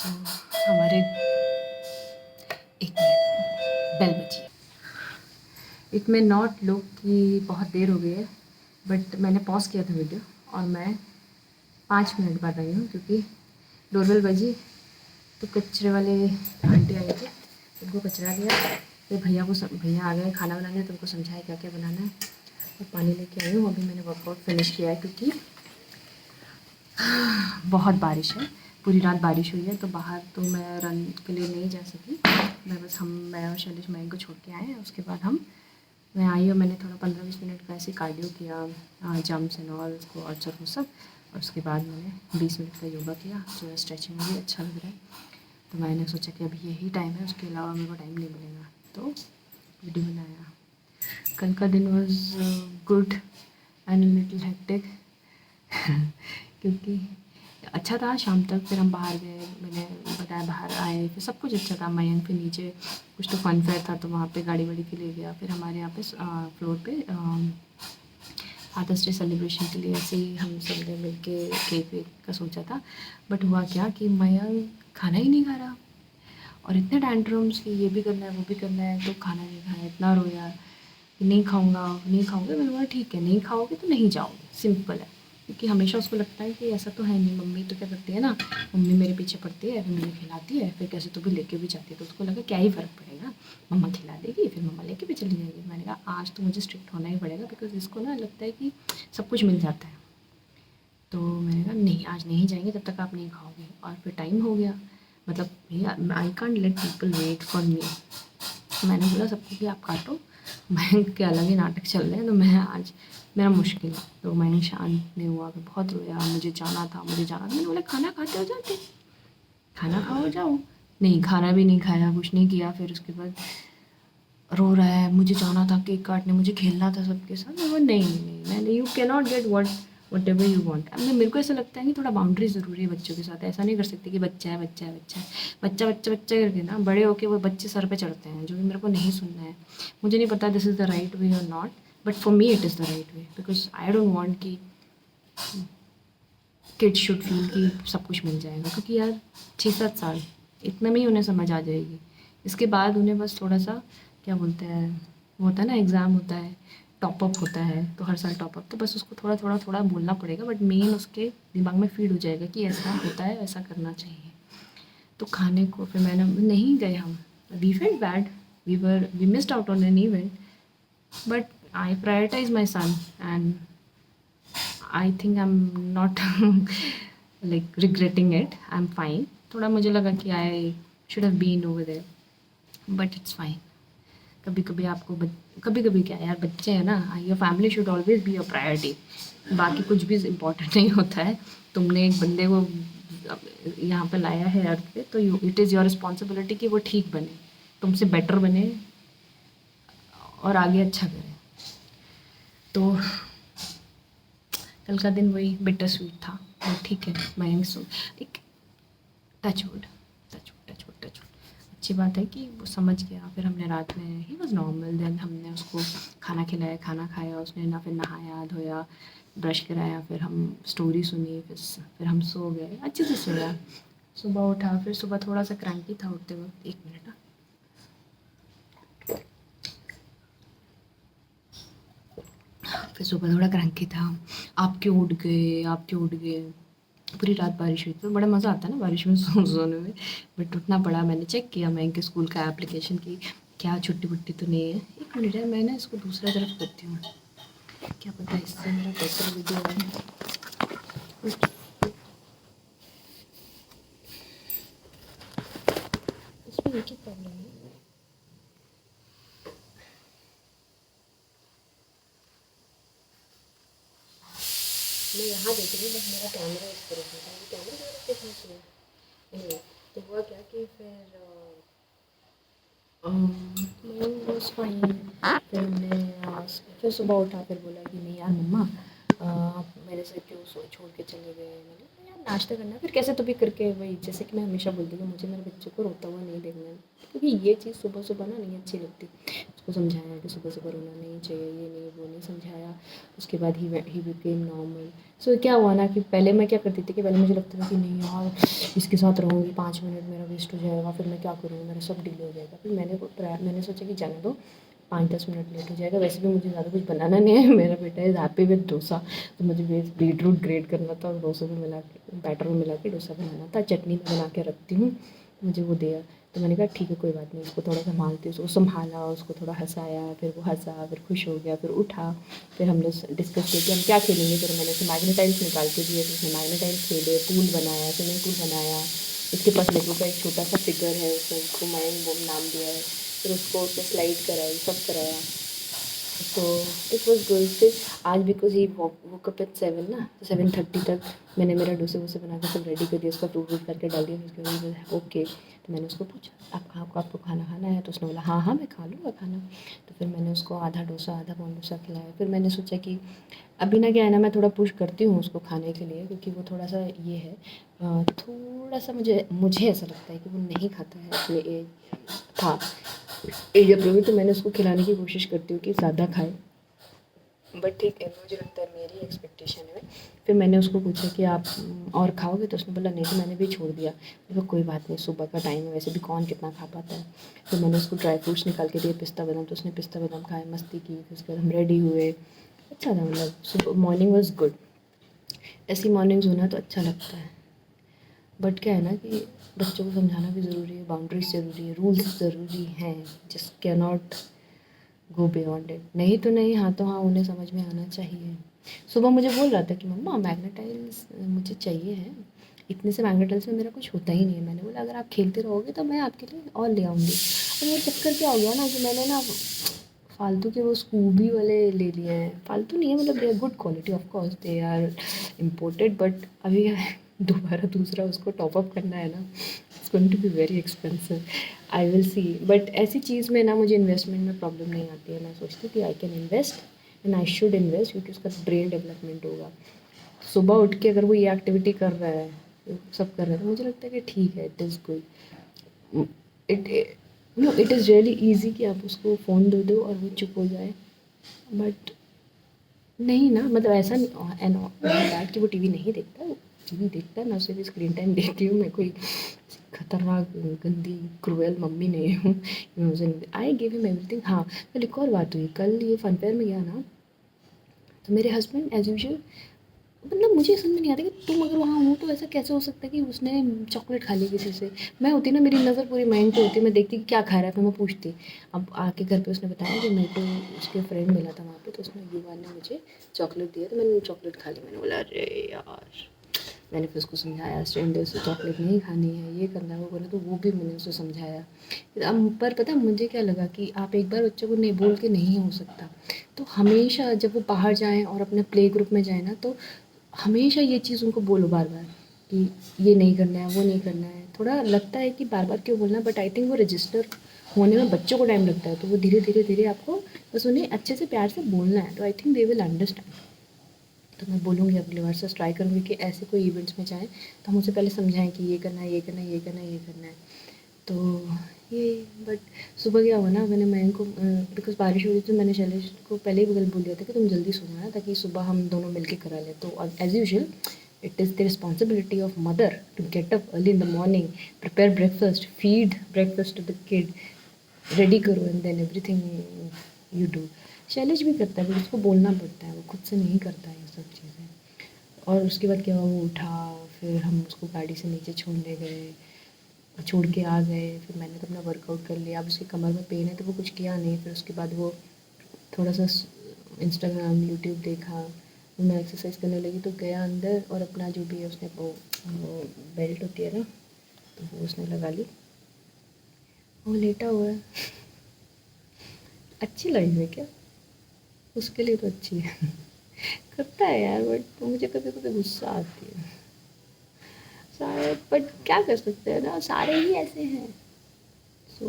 हमारे एक minute bell बजी। इट मे नॉट लुक कि बहुत देर हो गई है, बट मैंने पॉज किया था वीडियो और मैं 5 मिनट बाद आई हूँ क्योंकि डोरबेल बजी तो कचरे वाले आंटी आई थी, उनको कचरा दिया, फिर भैया आ गए खाना बनाने, तो उनको समझाया क्या क्या बनाना है और पानी लेके आई हूँ। अभी मैंने वर्कआउट फिनिश किया है क्योंकि बहुत बारिश है, पूरी रात बारिश हुई है, तो बाहर तो मैं रन के लिए नहीं जा सकी। मैं और शैलेश मयंक को छोड़ के आए हैं। उसके बाद मैं आई और मैंने थोड़ा 15-20 मिनट का ऐसे कार्डियो किया, जंप्स एंड ऑल स्क्वाट्स और वो सब, और उसके बाद मैंने 20 मिनट का योगा किया जो स्ट्रेचिंग में भी अच्छा लग रहा है। तो मैंने सोचा कि अभी यही टाइम है, उसके अलावा मेरे को टाइम नहीं मिलेगा, तो वीडियो बनाया। कल का दिन was good and little hectic क्योंकि अच्छा था। शाम तक फिर हम बाहर गए, मैंने बताया बाहर आए, फिर सब कुछ अच्छा था। मयंक फिर नीचे कुछ तो फन फेयर था तो वहाँ पे गाड़ी वाड़ी के लिए गया। फिर हमारे यहाँ पे फ्लोर पे फादर्स डे सेलिब्रेशन के लिए ऐसे ही हम सब ने मिल के केक वेक का सोचा था, बट हुआ क्या कि मयंक खाना ही नहीं खा रहा और इतने टैंट्रम्स कि ये भी करना है वो भी करना है, तो खाना नहीं खाया, इतना रोया कि नहीं खाऊंगा नहीं खाऊंगा। मैंने बोला ठीक है, नहीं खाओगे तो नहीं जाओगे, सिंपल है। क्योंकि हमेशा उसको लगता है कि ऐसा तो है नहीं, मम्मी तो क्या करती है ना, मम्मी मेरे पीछे पड़ती है, फिर मुझे खिलाती है, फिर कैसे तो भी लेके भी जाती है, तो उसको लगा क्या ही फ़र्क पड़ेगा, मम्मा खिला देगी फिर मम्मा लेके भी चली जाएगी। मैंने कहा आज तो मुझे स्ट्रिक्ट होना ही पड़ेगा, बिकॉज इसको ना लगता है कि सब कुछ मिल जाता है। तो मैंने कहा नहीं, आज नहीं जाएंगे जब तक आप नहीं खाओगे। और फिर टाइम हो गया, मतलब भैया I can't let people wait for me. मैंने बोला सबको कि आप काटो, मयंक के अलग ही नाटक चल रहे हैं, तो मैं आज मेरा मुश्किल है। तो मयंक शांत नहीं हुआ, फिर बहुत रोया, मुझे जाना था मुझे जाना था। मैंने बोला खाना खाते हो जाते, खाना खाओ जाओ। नहीं, खाना भी नहीं खाया, कुछ नहीं किया। फिर उसके बाद रो रहा है, मुझे जाना था केक काटने, मुझे खेलना था सबके साथ। मैं बोला नहीं मैंने, you can not get what ever you want. अब मेरे को ऐसा लगता है कि थोड़ा बाउंड्री ज़रूरी है बच्चों के साथ। ऐसा नहीं कर सकते कि बच्चा है बच्चा है बच्चा है, बच्चा बच्चा बच्चा करके ना बड़े होके वो बच्चे सर पे चढ़ते हैं, जो कि मेरे को नहीं सुनना है। मुझे नहीं पता this is the right way और not, but for me it is the right way, because I don't want कि किड्स शुड फील कि सब कुछ मिल जाएगा। क्योंकि यार 6-7 साल इतने में ही उन्हें समझ आ जाएगी। इसके बाद उन्हें बस थोड़ा सा क्या बोलते हैं, वो होता है ना एग्ज़ाम होता है, टॉप अप होता है, तो हर साल टॉप अप, तो बस उसको थोड़ा थोड़ा थोड़ा बोलना पड़ेगा, बट मेन उसके दिमाग में फीड हो जाएगा कि ऐसा होता है, ऐसा करना चाहिए। तो खाने को फिर मैंने नहीं गए हम, we felt bad, we missed out on an event, but I prioritize my son and I think I am not like regretting it, I am fine. थोड़ा मुझे लगा कि I should have been over there, but it's fine. कभी कभी आपको कभी कभी क्या यार, बच्चे हैं ना, your family should always be your priority. बाकी कुछ भी इम्पोर्टेंट नहीं होता है। तुमने एक बंदे को यहाँ पे लाया है अर्थ पे, तो इट इज़ योर रिस्पॉन्सिबिलिटी कि वो ठीक बने, तुमसे बेटर बने और आगे अच्छा करे। तो कल का दिन वही बिटर स्वीट था, और ठीक है। मयंक सो एक टचवुड टचवुड टचवुड टचवुड, अच्छी बात है कि वो समझ गया। फिर हमने रात में, ही वॉज नॉर्मल, देन हमने उसको खाना खिलाया, खाना खाया, उसने ना फिर नहाया धोया, ब्रश कराया, फिर हम स्टोरी सुनी, फिर हम सो गए, अच्छे से सोया। सुबह उठा, फिर सुबह थोड़ा सा क्रैंकी था उठते वक्त, 1 मिनट। फिर सुबह थोड़ा क्रैंकी था, आप क्यों उठ गए आप क्यों उठ गए। पूरी रात बारिश हुई, तो बड़ा मज़ा आता है ना बारिश में सोने में, बट उठना पड़ा। मैंने चेक किया मैं के स्कूल का एप्लीकेशन की, क्या छुट्टी वुट्टी तो नहीं है। 1 मिनट है, मैं ना इसको दूसरा तरफ करती हूँ, क्या पता इससे मेरा बेटर वीडियो आए। इसमें एक ही प्रॉब्लम है, मैं यहाँ देख रही हूँ, बस मेरा कैमरा इस तरफ है, तो कैमरा की तरफ देखना चाहिए। anyway, तो हुआ क्या कि फिर बस फाइन। फिर हमने फिर सुबह उठा, फिर बोला कि नहीं यार मम्मा, मेरे से क्यों छोड़ के चले गए। मैंने कहा यार नाश्ता करना है, फिर कैसे तो भी करके वही, जैसे कि मैं हमेशा बोलती हूँ कि मुझे मेरे बच्चे को रोता हुआ नहीं देखना है, क्योंकि ये चीज़ सुबह सुबह ना नहीं अच्छी लगती। उसको समझाया कि सुबह सुबह रोना नहीं चाहिए, ये नहीं वो नहीं समझाया। उसके बाद ही बिकेम नॉर्मल। सो क्या हुआ ना कि पहले मैं क्या करती थी कि पहले मुझे लगता था कि नहीं यार इसके साथ रहूँगी 5 मिनट मेरा वेस्ट हो जाएगा, फिर मैं क्या करूँगी, मेरा सब डिले हो जाएगा। फिर मैंने सोचा कि जाने दो, 5-10 मिनट लेट हो जाएगा। वैसे भी मुझे ज़्यादा कुछ बनाना नहीं है, मेरा बेटा इज़ हैप्पी विद डोसा। तो मुझे बस बीटरूट ग्रेट करना था और डोसे में मिला के, बैटर में मिला के डोसा बनाना था। चटनी मैं बना के रखती हूँ, मुझे वो दिया। तो मैंने कहा ठीक है कोई बात नहीं, उसको थोड़ा संभालती हूँ। उसको संभाला, उसको थोड़ा हँसाया, फिर वो हँसा, फिर खुश हो गया, फिर उठा। फिर हमने डिस्कस किया कि हम क्या खेलेंगे। फिर मैंने उसे मैग्नेटाइल्स निकाल के दिए, तो उसने मैग्नेटाइल्स खेले, पूल बनाया, स्विमिंग पूल बनाया। उसके पास लेगो का एक छोटा सा फिगर है, उसने उसको माइंड बोम नाम दिया है। फिर उसको उसने स्लाइड कराई, सब कराया। तो इट वॉज गुड। फिर आज because he woke up at 7 ना, तो 7:30 तक मैंने मेरा डोसे वोसे बना के सब रेडी कर दिया, उसका फ्रूट व्रूट करके डाल दिया। फिर उसके बाद ओके, तो मैंने उसको पूछा आपको खाना खाना है, तो उसने बोला हाँ हाँ मैं खा लूँगा खाना। तो फिर मैंने उसको आधा डोसा आधा पाउंड डोसा खिलाया। फिर मैंने सोचा कि अभी ना क्या है ना, मैं थोड़ा पुश करती हूँ उसको खाने के लिए, क्योंकि वो थोड़ा सा ये है, थोड़ा सा मुझे मुझे ऐसा लगता है कि वो नहीं खाता है अपने एज था एज अप्रोप्रिएट। तो मैंने उसको खिलाने की कोशिश करती हूँ कि ज़्यादा खाए, बट ठीक है मुझे लगता है मेरी एक्सपेक्टेशन है। फिर मैंने उसको पूछा कि आप और खाओगे, तो उसने बोला नहीं, तो मैंने भी छोड़ दिया। देखो कोई बात नहीं, सुबह का टाइम है, वैसे भी कौन कितना खा पाता है। तो मैंने उसको ड्राई फ्रूट्स निकाल के दिए, पिस्ता बादाम, तो उसने पिस्ता बादाम खाए, मस्ती की। फिर उसके बाद हम रेडी हुए, अच्छा था, मतलब सुबह मॉर्निंग वॉज गुड। ऐसी मॉर्निंग्स होना तो अच्छा लगता है। बट क्या है ना कि बच्चों को समझाना भी ज़रूरी है, बाउंड्रीज ज़रूरी है, रूल्स ज़रूरी हैं, just can not go beyond it. नहीं तो नहीं, हाँ तो हाँ, उन्हें समझ में आना चाहिए। सुबह मुझे बोल रहा था कि मम्मा मैग्नेटाइल्स मुझे चाहिए है, इतने से मैग्नेटाइल्स में मेरा कुछ होता ही नहीं है। मैंने बोला अगर आप खेलते रहोगे तो मैं आपके लिए और ले आऊँगी। और वो चक्कर क्या हो गया ना कि मैंने ना फालतू के वो स्कूबी वाले ले लिए हैं। फालतू नहीं है, मतलब they are good quality, of course they are imported, but अभी दोबारा दूसरा उसको टॉप अप करना है ना, it's going to be very expensive. I will see. But ऐसी चीज़ में ना मुझे इन्वेस्टमेंट में प्रॉब्लम नहीं आती है। मैं सोचती हूँ कि I can invest and I should invest, क्योंकि उसका ब्रेन डेवलपमेंट होगा। सुबह उठ के अगर वो ये एक्टिविटी कर रहा है, सब कर रहा है, तो मुझे लगता है कि ठीक है, it is good. It no, it is really easy कि आप उसको फ़ोन दे दो और वो चुप हो जाए। बट नहीं ना, मतलब ऐसा नहीं एंड दैट कि वो टीवी नहीं देखता, वो टीवी देखता है। मैं उसे भी स्क्रीन टाइम देती हूँ। मैं कोई खतरनाक गंदी क्रूएल मम्मी नहीं हूँ। मैं उसे आई गिव हिम एवरीथिंग। हाँ, कल एक और बात हुई। कल ये फन फेयर में गया ना, तो मेरे हस्बैंड एज यूजुअल, मतलब मुझे समझ में नहीं आता कि तुम अगर वहाँ हो तो ऐसा कैसे हो सकता है कि उसने चॉकलेट खा ली किसी से। मैं होती ना, मेरी नज़र पूरी माइंड पे होती, मैं देखती कि क्या खा रहा है, फिर मैं पूछती। अब आके घर पे उसने बताया कि मेरे को उसके फ्रेंड मिला था वहाँ पे, तो उसने युवा ने मुझे चॉकलेट दिया, तो मैंने चॉकलेट खा ली। मैंने बोला अरे यार। मैंने फिर उसको समझाया स्ट्रेंजर से चॉकलेट नहीं खानी है, ये करना है वो करना, तो वो भी मैंने उसे समझाया। अब पर पता मुझे क्या लगा कि आप एक बार बच्चों को नहीं बोल के नहीं हो सकता। तो हमेशा जब वो बाहर जाएँ और अपने प्ले ग्रुप में जाए ना, तो हमेशा ये चीज़ उनको बोलो बार बार कि ये नहीं करना है, वो नहीं करना है। थोड़ा लगता है कि बार बार क्यों बोलना, बट आई थिंक वो रजिस्टर होने में बच्चों को टाइम लगता है, तो वो धीरे धीरे धीरे आपको बस उन्हें अच्छे से प्यार से बोलना है, तो I think they will understand. तो मैं बोलूँगी अगली बार से ट्राई करूँगी कि ऐसे कोई इवेंट्स में जाएँ तो हम उसे पहले समझाएं कि ये करना है, ये करना है, ये करना है, ये करना है। तो ये, बट सुबह क्या हुआ ना, मैंने मयंक को बिकॉज बारिश हो रही थी, तो मैंने शैलेश को पहले ही बोल दिया था कि तुम जल्दी सो जाना, ताकि सुबह हम दोनों मिल के करा लें। तो as usual it is the responsibility of mother to get up early in the morning, prepare breakfast, feed breakfast to the kid, ready करो and then everything you do. Shailesh भी करता है, बट उसको बोलना पड़ता है, वो खुद से नहीं करता है ये सब चीज़ें। और उसके बाद क्या हुआ, वो उठा, फिर हम उसको गाड़ी से नीचे छोड़ने गए, छोड़ के आ गए। फिर मैंने तो अपना वर्कआउट कर लिया। अब उसकी कमर में पेन है तो वो कुछ किया नहीं। फिर उसके बाद वो थोड़ा सा इंस्टाग्राम यूट्यूब देखा, मैं एक्सरसाइज करने लगी। तो गया अंदर और अपना जो भी है उसने वो बेल्ट होती है ना, तो वो उसने लगा ली, वो लेटा हुआ है। अच्छी लगी है क्या? उसके लिए तो अच्छी है। करता है यार, बट मुझे कभी कभी गुस्सा आती है सारे, बट क्या कर सकते हैं ना, सारे ही ऐसे हैं। सो